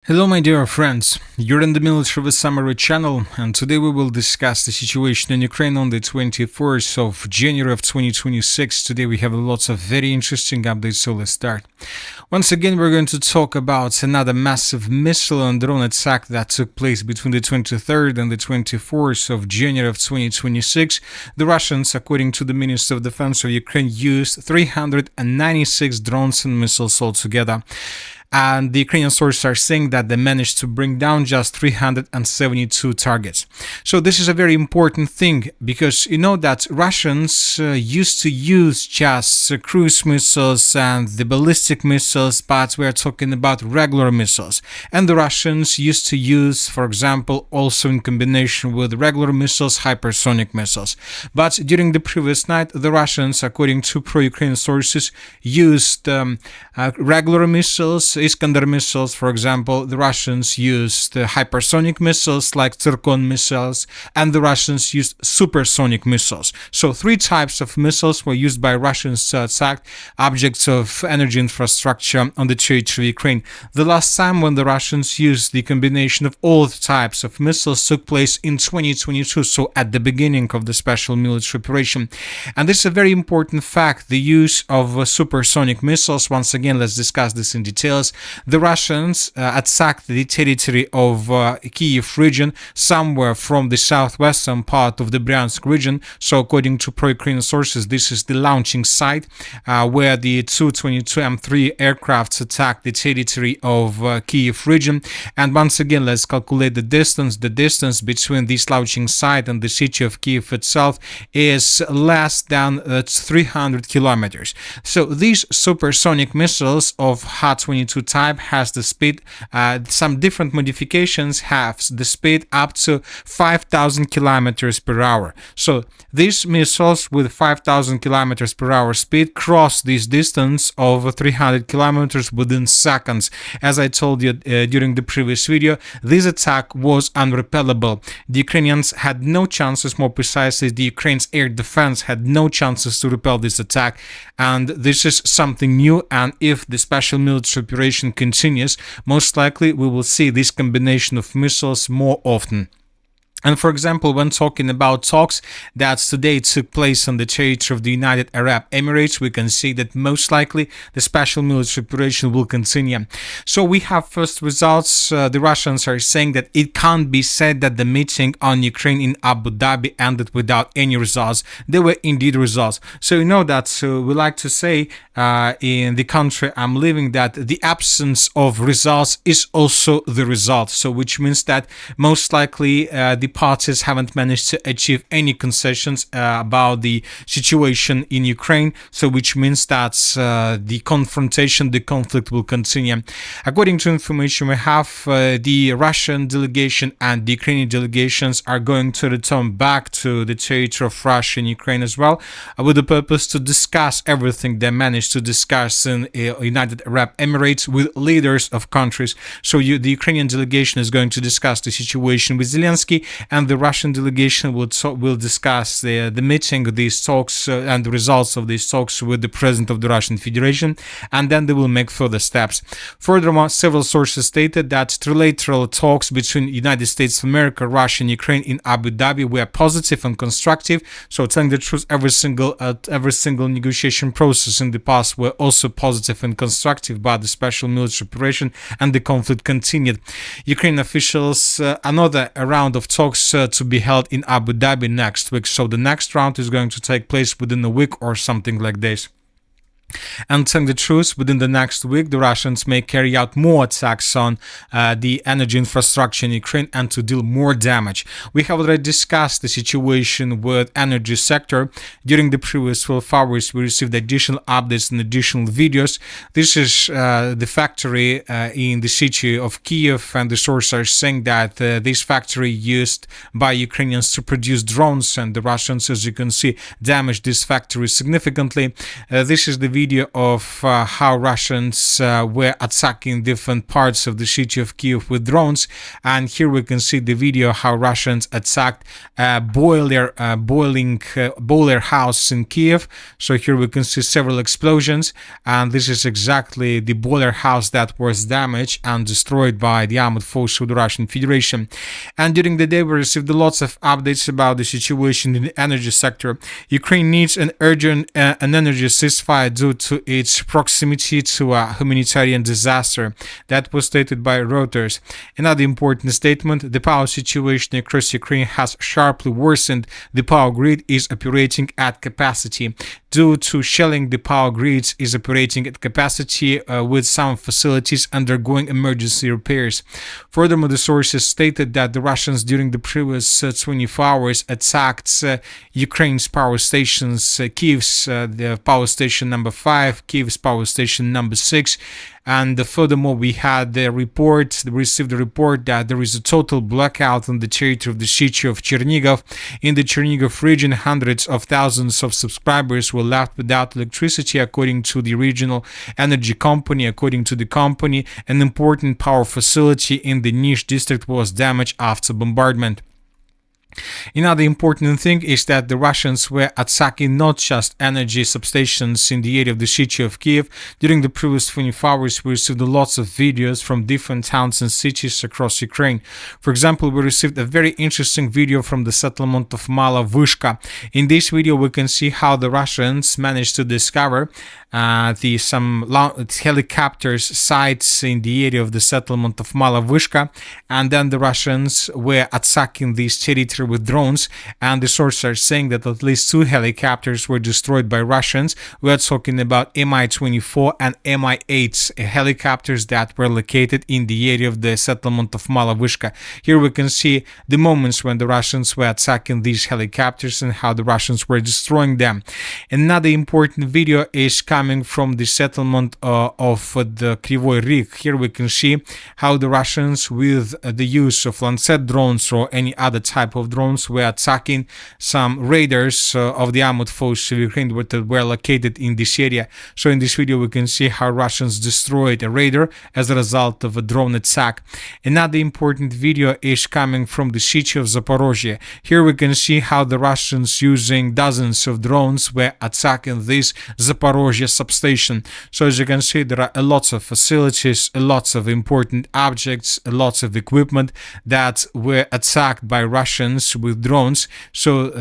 Hello, my dear friends. You're in the Military Summary channel, and today we will discuss the situation in Ukraine on the 24th of January of 2026. Today we have lots of very interesting updates, so let's start. Once again, we're going to talk about another massive missile and drone attack that took place between the 23rd and the 24th of January of 2026. The Russians, according to the Minister of Defense of Ukraine, used 396 drones and missiles altogether. And the Ukrainian sources are saying that they managed to bring down just 372 targets. So this is a very important thing, because you know that Russians used to use just cruise missiles and the ballistic missiles, but we are talking about regular missiles. And the Russians used to use, for example, also in combination with regular missiles, hypersonic missiles. But during the previous night, the Russians, according to pro-Ukrainian sources, used regular missiles, Iskander missiles, for example. The Russians used hypersonic missiles like Zircon missiles, and the Russians used supersonic missiles. So three types of missiles were used by Russians to attack objects of energy infrastructure on the territory of Ukraine. The last time when the Russians used the combination of all types of missiles took place in 2022, so at the beginning of the special military operation. And this is a very important fact, the use of supersonic missiles. Once again, let's discuss this in details. The Russians attacked the territory of Kiev region, somewhere from the southwestern part of the Bryansk region. So according to pro-Ukrainian sources, this is the launching site where the Tu-22 M3 aircrafts attacked the territory of Kiev region. And once again, let's calculate the distance. The distance between this launching site and the city of Kiev itself is less than 300 kilometers. So these supersonic missiles of Ha-22 type has the speed, some different modifications have the speed up to 5,000 kilometers per hour. So these missiles with 5,000 kilometers per hour speed cross this distance of 300 kilometers within seconds. As I told you during the previous video, this attack was unrepellable. The Ukrainians had no chances, more precisely, the Ukraine's air defense had no chances to repel this attack. And this is something new, and if the special military operation continues, most likely we will see this combination of missiles more often. And for example, when talking about talks that today took place on the territory of the United Arab Emirates, we can see that most likely the special military operation will continue. So we have first results. The Russians are saying that it can't be said that the meeting on Ukraine in Abu Dhabi ended without any results. There were indeed results. So you know that we like to say in the country I'm living that the absence of results is also the result. So which means that most likely the parties haven't managed to achieve any concessions about the situation in Ukraine, so which means that the conflict will continue. According to information we have, the Russian delegation and the Ukrainian delegations are going to return back to the territory of Russia and Ukraine as well, with the purpose to discuss everything they managed to discuss in United Arab Emirates with leaders of countries. So the Ukrainian delegation is going to discuss the situation with Zelensky, and the Russian delegation will discuss the meeting, these talks and the results of these talks with the President of the Russian Federation, and then they will make further steps. Furthermore, several sources stated that trilateral talks between United States of America, Russia and Ukraine in Abu Dhabi were positive and constructive. So telling the truth, every single negotiation process in the past were also positive and constructive, but the special military operation and the conflict continued. Ukrainian officials, another round of talks to be held in Abu Dhabi next week. So the next round is going to take place within a week or something like this. And telling the truth, within the next week, the Russians may carry out more attacks on the energy infrastructure in Ukraine and to deal more damage. We have already discussed the situation with energy sector. During the previous 12 hours, we received additional updates and additional videos. This is the factory in the city of Kiev, and the sources are saying that this factory used by Ukrainians to produce drones, and the Russians, as you can see, damaged this factory significantly. This is the video of how Russians were attacking different parts of the city of Kiev with drones, and here we can see the video how Russians attacked a boiler house in Kiev. So here we can see several explosions, and this is exactly the boiler house that was damaged and destroyed by the armed forces of the Russian Federation. And during the day we received lots of updates about the situation in the energy sector. Ukraine needs an urgent energy ceasefire due to its proximity to a humanitarian disaster. That was stated by Reuters. Another important statement: the power situation across Ukraine has sharply worsened. The power grid is operating at capacity. Due to shelling, the power grid is operating at capacity with some facilities undergoing emergency repairs. Furthermore, the sources stated that the Russians during the previous 24 hours attacked Ukraine's power stations, Kiev's the power station number 5, Kiev's power station number 6, and furthermore we received a report that there is a total blackout on the territory of the city of Chernigov. In the Chernigov region, hundreds of thousands of subscribers were left without electricity, according to the regional energy company. According to the company, an important power facility in the Nish district was damaged after bombardment. Another important thing is that the Russians were attacking not just energy substations in the area of the city of Kiev. During the previous 24 hours, we received lots of videos from different towns and cities across Ukraine. For example, we received a very interesting video from the settlement of Mala Vyshka. In this video, we can see how the Russians managed to discover some helicopters sites in the area of the settlement of Mala Vyshka, and then the Russians were attacking this territory with drones, and the sources are saying that at least 2 helicopters were destroyed by Russians. We are talking about Mi-24 and Mi-8 helicopters that were located in the area of the settlement of Mala Vyshka. Here we can see the moments when the Russians were attacking these helicopters and how the Russians were destroying them. Another important video is coming from the settlement of the Kryvyi Rih. Here we can see how the Russians, with the use of Lancet drones or any other type of drones, were attacking some raiders of the armed forces of Ukraine that were located in this area. So in this video we can see how Russians destroyed a raider as a result of a drone attack. Another important video is coming from the city of Zaporozhye. Here we can see how the Russians, using dozens of drones, were attacking this Zaporozhye substation. So as you can see, there are lots of facilities, lots of important objects, lots of equipment that were attacked by Russians with drones. So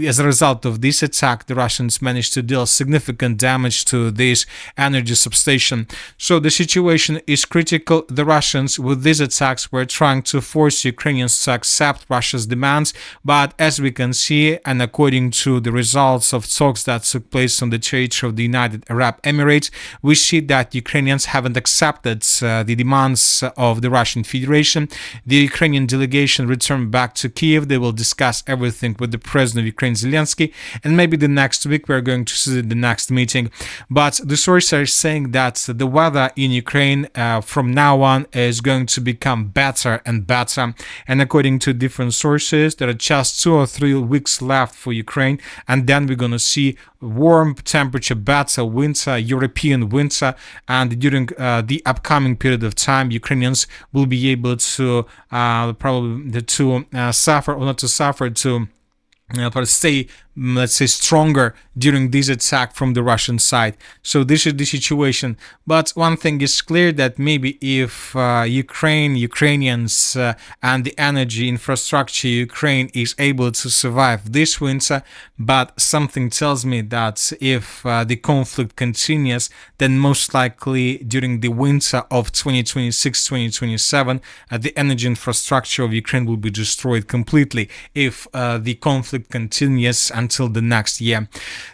as a result of this attack, the Russians managed to deal significant damage to this energy substation. So the situation is critical. The Russians, with these attacks, were trying to force Ukrainians to accept Russia's demands, but as we can see, and according to the results of talks that took place on the territory of the United Arab Emirates, we see that Ukrainians haven't accepted the demands of the Russian Federation. The Ukrainian delegation returned back to Kiev. They will discuss everything with the President of Ukraine, Zelensky, and maybe the next week we're going to see the next meeting. But the sources are saying that the weather in Ukraine from now on is going to become better and better. And according to different sources, there are just 2 or 3 weeks left for Ukraine, and then we're going to see warm temperature, better winter, European winter, and during the upcoming period of time, Ukrainians will be able to probably to suffer, or not to suffer, to stay, let's say, stronger during this attack from the Russian side. So this is the situation. But one thing is clear, that maybe if Ukrainians and the energy infrastructure Ukraine is able to survive this winter, but something tells me that if the conflict continues, then most likely during the winter of 2026-2027, the energy infrastructure of Ukraine will be destroyed completely if the conflict continues until the next year.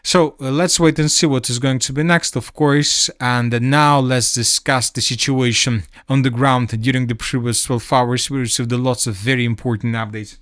So let's wait and see what is going to be next, of course. And now let's discuss the situation on the ground. During the previous 12 hours, we received lots of very important updates.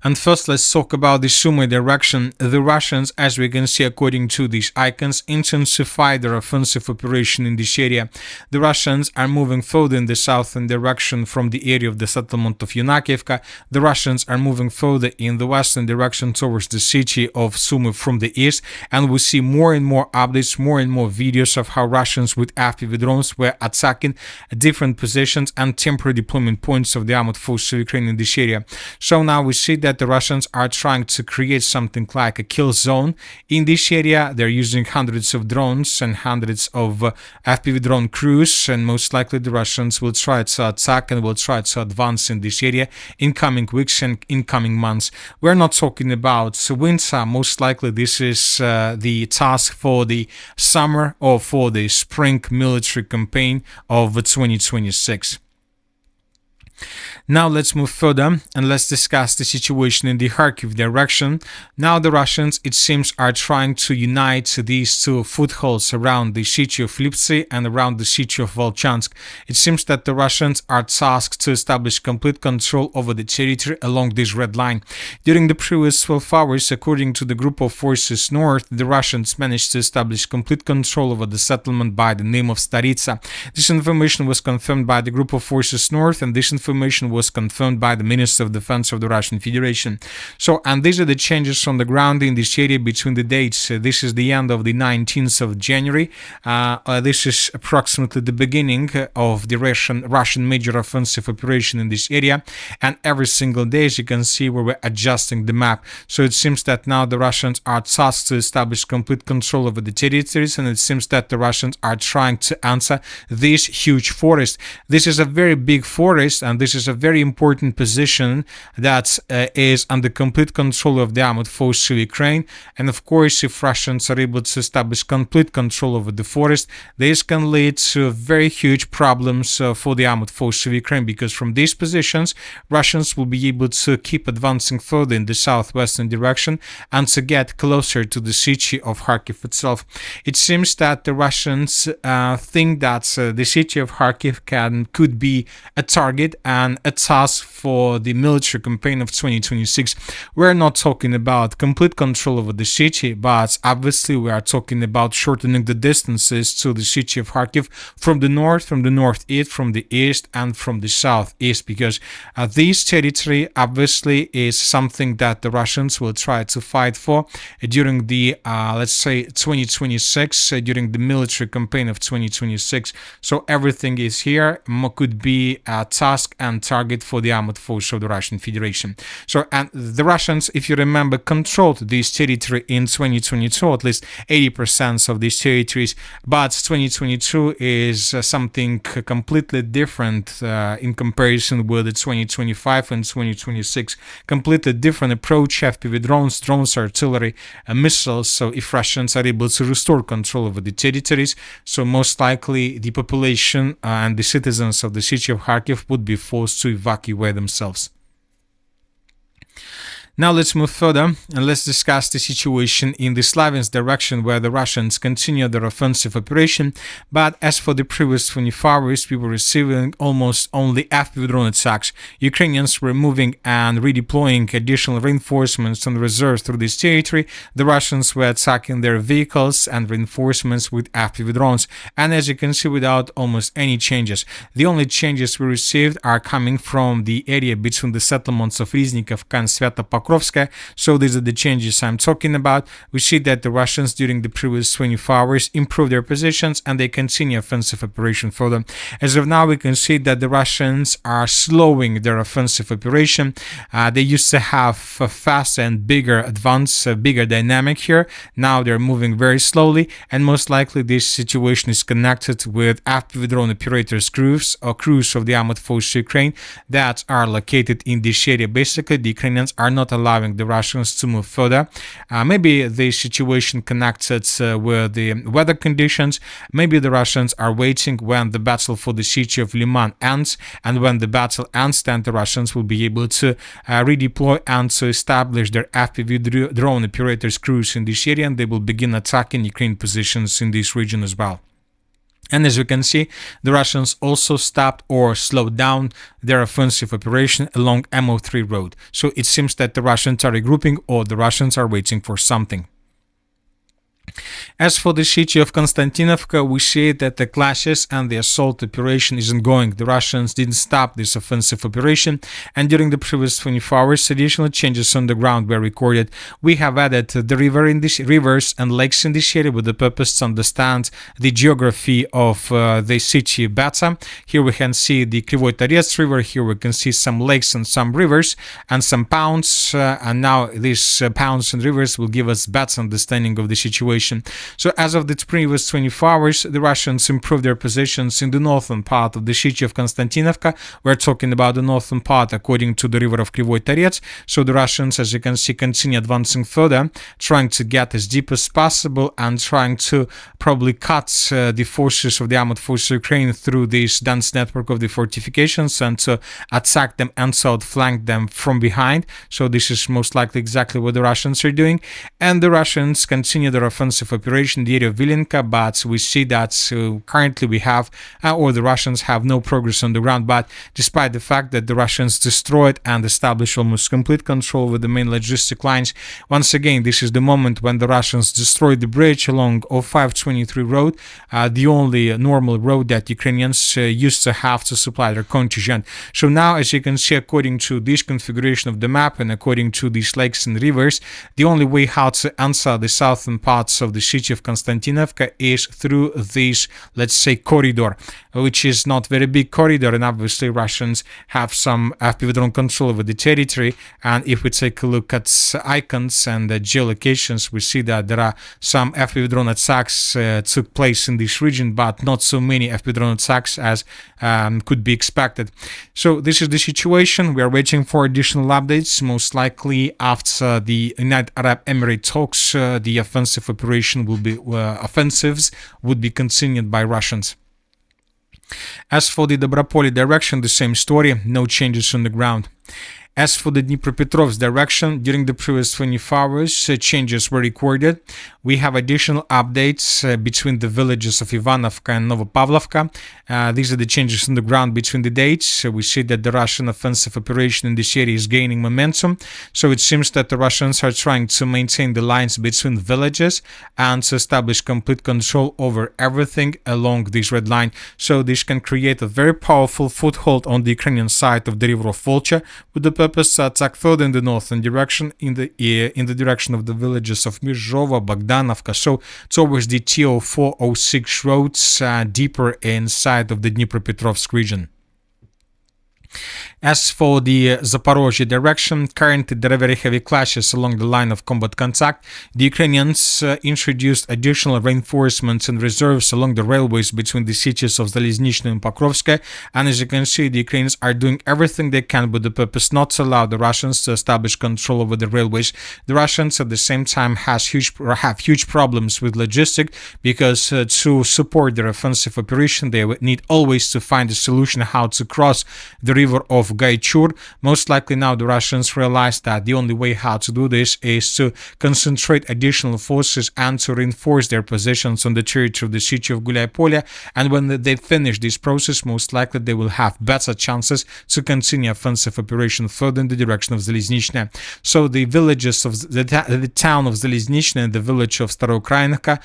And first, let's talk about the Sumy direction. The Russians, as we can see according to these icons, intensified their offensive operation in this area. The Russians are moving further in the southern direction from the area of the settlement of Yunakivka. The Russians are moving further in the western direction towards the city of Sumy from the east, and we see more and more updates, more and more videos of how Russians with FPV drones were attacking different positions and temporary deployment points of the armored forces of Ukraine in this area. So now we see that the Russians are trying to create something like a kill zone in this area. They're using hundreds of drones and hundreds of FPV drone crews, and most likely the Russians will try to attack and will try to advance in this area in coming weeks and in coming months. We're not talking about winter. Most likely this is the task for the summer or for the spring military campaign of 2026. Now let's move further and let's discuss the situation in the Kharkiv direction. Now the Russians, it seems, are trying to unite these two footholds around the city of Lipsy and around the city of Volchansk. It seems that the Russians are tasked to establish complete control over the territory along this red line. During the previous 12 hours, according to the Group of Forces North, the Russians managed to establish complete control over the settlement by the name of Staritsa. This information was confirmed by the Group of Forces North, and this information was confirmed by the Minister of Defense of the Russian Federation. So, and these are the changes on the ground in this area between the dates. This is the end of the 19th of January. This is approximately the beginning of the Russian major offensive operation in this area. And every single day, as you can see, we're adjusting the map. So it seems that now the Russians are tasked to establish complete control over the territories, and it seems that the Russians are trying to answer this huge forest. This is a very big forest, and this is a very important position that is under complete control of the armored forces of Ukraine. And of course, if Russians are able to establish complete control over the forest, this can lead to very huge problems for the armored forces of Ukraine, because from these positions, Russians will be able to keep advancing further in the southwestern direction and to get closer to the city of Kharkiv itself. It seems that the Russians think that the city of Kharkiv could be a target and a task for the military campaign of 2026. We're not talking about complete control over the city, but obviously we are talking about shortening the distances to the city of Kharkiv from the north, from the northeast, from the east, and from the southeast, because this territory obviously is something that the Russians will try to fight for during the, let's say, 2026, during the military campaign of 2026. So everything is here, could be a task and target for the armored force of the Russian Federation. So, and the Russians, if you remember, controlled this territory in 2022, at least 80% of these territories, but 2022 is something completely different in comparison with the 2025 and 2026. Completely different approach, FPV drones, artillery, missiles. So if Russians are able to restore control over the territories, so most likely the population and the citizens of the city of Kharkiv would be forced to evacuate themselves. Now let's move further and let's discuss the situation in the Slaviansk direction, where the Russians continue their offensive operation. But as for the previous 24 hours, we were receiving almost only FPV drone attacks. Ukrainians were moving and redeploying additional reinforcements and reserves through this territory. The Russians were attacking their vehicles and reinforcements with FPV drones. And as you can see, without almost any changes. The only changes we received are coming from the area between the settlements of Riznikovka and Svято-Pokrovskaya. So these are the changes I'm talking about. We see that the Russians during the previous 24 hours improved their positions and they continue offensive operation further. As of now, we can see that the Russians are slowing their offensive operation. They used to have a faster and bigger advance, bigger dynamic here. Now they're moving very slowly, and most likely this situation is connected with FPV drone operators crews or crews of the armored forces of Ukraine that are located in this area. Basically, the Ukrainians are not allowing the Russians to move further. Maybe the situation connected with the weather conditions. Maybe the Russians are waiting when the battle for the city of Liman ends, and when the battle ends, then the Russians will be able to redeploy and to establish their FPV drone operators crews in this area, and they will begin attacking Ukraine positions in this region as well. And as you can see, the Russians also stopped or slowed down their offensive operation along MO3 road. So it seems that the Russians are regrouping or the Russians are waiting for something. As for the city of Konstantinovka, we see that the clashes and the assault operation is ongoing. The Russians didn't stop this offensive operation, and during the previous 24 hours, additional changes on the ground were recorded. We have added the rivers and lakes in this area with the purpose to understand the geography of the city Batsa. Here we can see the Krivoy Tarets river. Here we can see some lakes and some rivers and some ponds. And now these ponds and rivers will give us better understanding of the situation. So as of the previous 24 hours, the Russians improved their positions in the northern part of the city of Konstantinovka. We're talking about the northern part according to the river of Krivoy Tarets. So the Russians, as you can see, continue advancing further, trying to get as deep as possible and trying to probably cut the forces of the armed forces of Ukraine through this dense network of the fortifications and to attack them and so outflank them from behind. So this is most likely exactly what the Russians are doing. And the Russians continue their offensive operation in the area of Vilenka, but we see that currently we have, or the Russians have no progress on the ground. But despite the fact that the Russians destroyed and established almost complete control over the main logistic lines, once again, this is the moment when the Russians destroyed the bridge along 0523 road, the only normal road that Ukrainians used to have to supply their contingent. So now, as you can see, according to this configuration of the map and according to these lakes and rivers, the only way how to answer the southern parts of the city of Konstantinovka is through this, let's say, corridor, which is not very big corridor, and obviously Russians have some FPV drone control over the territory. And if we take a look at icons and geolocations, we see that there are some FPV drone attacks took place in this region, but not so many FPV drone attacks as could be expected. So this is the situation. We are waiting for additional updates. Most likely after the United Arab Emirates talks, the offensive operation will be offensives would be continued by Russians. As for the Dobropolye direction, the same story, no changes on the ground. As for the Dnipropetrovsk direction, during the previous 24 hours, changes were recorded. We have additional updates between the villages of Ivanovka and Novopavlovka. These are the changes on the ground between the dates. We see that the Russian offensive operation in this area is gaining momentum. So it seems that the Russians are trying to maintain the lines between villages and to establish complete control over everything along this red line. So this can create a very powerful foothold on the Ukrainian side of the river of Volcha, with the purpose to attack further in the northern direction, in the direction of the villages of Mizhova, Bogdanovka, so towards the TO406 roads, deeper inside of the Dnipropetrovsk region. As for the Zaporozhye direction, currently there are very heavy clashes along the line of combat contact. The Ukrainians introduced additional reinforcements and reserves along the railways between the cities of Zaliznychne and Pokrovsk, and as you can see, the Ukrainians are doing everything they can with the purpose not to allow the Russians to establish control over the railways. The Russians at the same time have huge problems with logistics, because to support their offensive operation they need always to find a solution how to cross the river of Gaichur. Most likely now the Russians realize that the only way how to do this is to concentrate additional forces and to reinforce their positions on the territory of the city of Guliai-Polye, and when they finish this process, most likely they will have better chances to continue offensive operation further in the direction of Zaliznychne. So the villages of the town of Zaliznychne and the village of Staroukrainka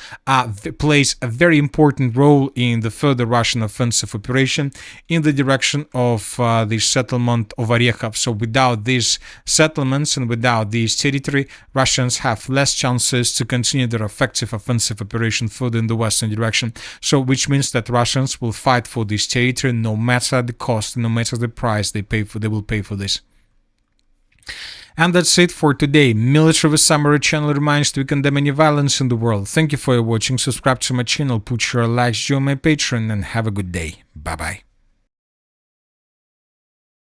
plays a very important role in the further Russian offensive operation in the direction of the settlement of Orekhov. So without these settlements and without this territory, Russians have less chances to continue their effective offensive operation further in the western direction. So which means that Russians will fight for this territory no matter the cost, no matter the price they will pay for this. And that's it for today. Military with Summary channel reminds to condemn any violence in the world. Thank you for watching. Subscribe to my channel, put your likes, join my Patreon, and have a good day. Bye bye.